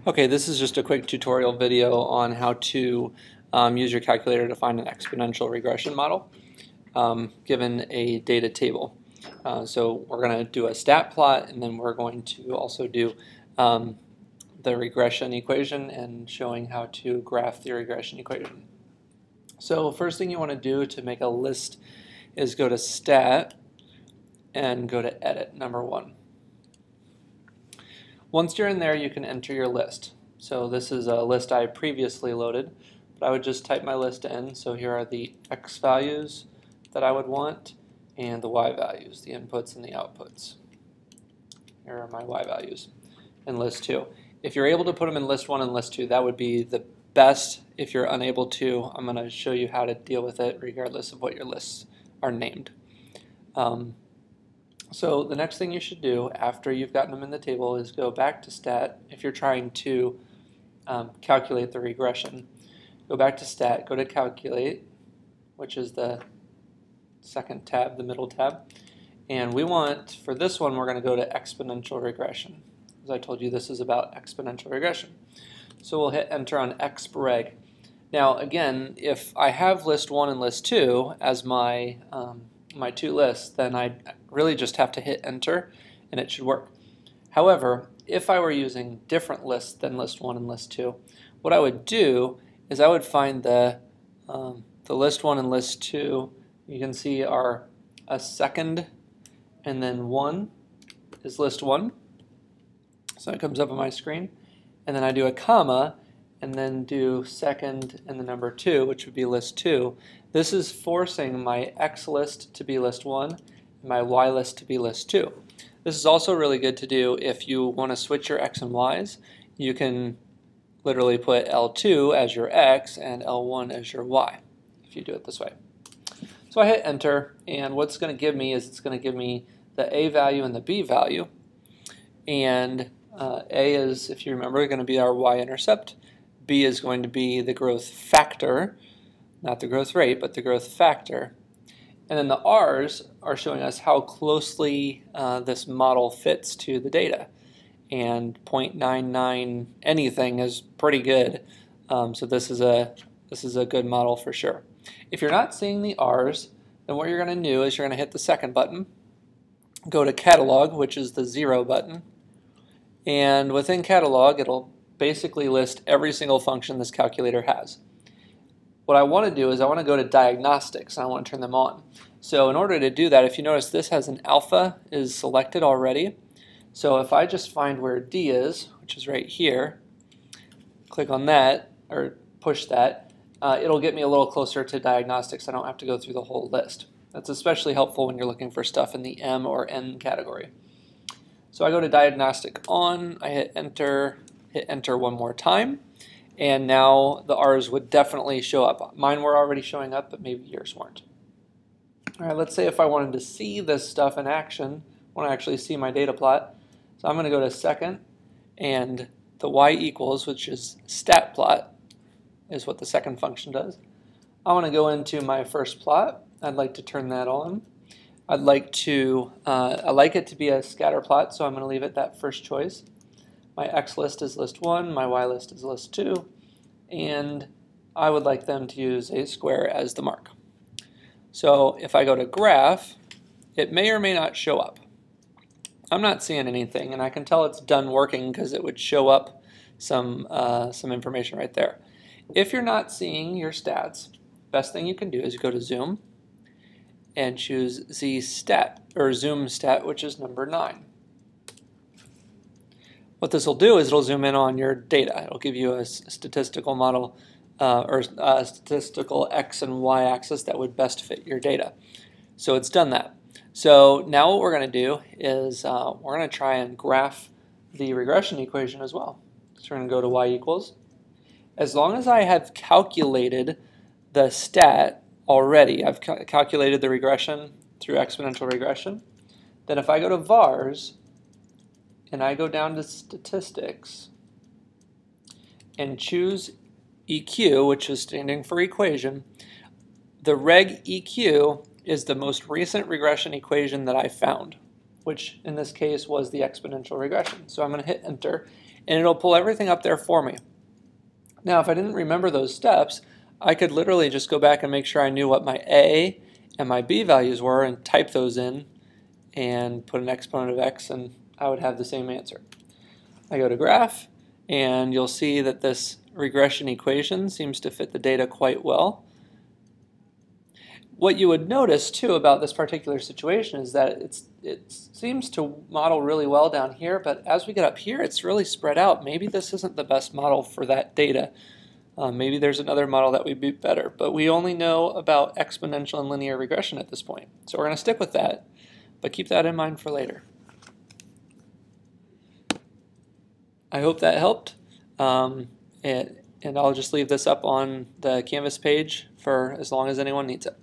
Okay, this is just a quick tutorial video on how to use your calculator to find an exponential regression model given a data table. So we're going to do a stat plot, and then we're going to also do the regression equation and showing how to graph the regression equation. So first thing you want to do to make a list is go to Stat and go to Edit, number 1. Once you're in there, you can enter your list. So this is a list I previously loaded, but I would just type my list in. So here are the X values that I would want and the Y values, the inputs and the outputs. Here are my Y values in list 2. If you're able to put them in list 1 and list 2, that would be the best. If you're unable to, I'm going to show you how to deal with it regardless of what your lists are named. So the next thing you should do after you've gotten them in the table is go back to Stat. If you're trying to calculate the regression, go back to Stat, go to Calculate, which is the second tab, the middle tab. And we want, for this one, we're going to go to Exponential Regression. As I told you, this is about exponential regression. So we'll hit Enter on Exp Reg. Now again, if I have list 1 and list 2 as my my two lists, then I really just have to hit Enter and it should work. However, if I were using different lists than list 1 and list 2, what I would do is I would find the list 1 and list 2, you can see are a second and then 1 is list 1. So it comes up on my screen. And then I do a comma and then do second and the number 2, which would be list 2. This is forcing my X list to be list 1 and my Y list to be list 2. This is also really good to do if you want to switch your X and Ys. You can literally put L2 as your X and L1 as your Y if you do it this way. So I hit Enter, and what's going to give me is it's going to give me the A value and the B value. And A is, if you remember, going to be our y-intercept. B is going to be the growth factor, not the growth rate, but the growth factor. And then the R's are showing us how closely this model fits to the data. And 0.99 anything is pretty good. So this is a good model for sure. If you're not seeing the R's, then what you're going to do is you're going to hit the second button, go to Catalog, which is the 0 button. And within Catalog, it'll basically list every single function this calculator has. What I want to do is I want to go to Diagnostics and I want to turn them on. So in order to do that, if you notice, this has an alpha is selected already. So if I just find where D is, which is right here, click on that or push that, it'll get me a little closer to Diagnostics. I don't have to go through the whole list. That's especially helpful when you're looking for stuff in the M or N category. So I go to Diagnostic On, I hit Enter one more time, and now the R's would definitely show up. Mine were already showing up, but maybe yours weren't. All right, let's say if I wanted to see this stuff in action, I want to actually see my data plot. So I'm going to go to second, and the y equals, which is stat plot, is what the second function does. I want to go into my first plot. I'd like to turn that on. I'd like to, I like it to be a scatter plot, so I'm going to leave it that first choice. My X list is list 1, my Y list is list 2, and I would like them to use a square as the mark. So if I go to Graph, it may or may not show up. I'm not seeing anything, and I can tell it's done working because it would show up some information right there. If you're not seeing your stats, best thing you can do is go to Zoom and choose Z Stat, or Zoom Stat, which is number 9. What this will do is it'll zoom in on your data. It'll give you a statistical model or a statistical X and Y axis that would best fit your data. So it's done that. So now what we're going to do is we're going to try and graph the regression equation as well. So we're going to go to y equals. As long as I have calculated the stat already, I've calculated the regression through exponential regression, then if I go to vars and I go down to statistics and choose EQ, which is standing for equation, the reg EQ is the most recent regression equation that I found, which in this case was the exponential regression. So I'm going to hit enter, and it'll pull everything up there for me. Now, if I didn't remember those steps, I could literally just go back and make sure I knew what my A and my B values were and type those in and put an exponent of x, and I would have the same answer. I go to graph, and you'll see that this regression equation seems to fit the data quite well. What you would notice too about this particular situation is that it seems to model really well down here, but as we get up here it's really spread out. Maybe this isn't the best model for that data. Maybe there's another model that would be better, but we only know about exponential and linear regression at this point. So we're going to stick with that, but keep that in mind for later. I hope that helped, and I'll just leave this up on the Canvas page for as long as anyone needs it.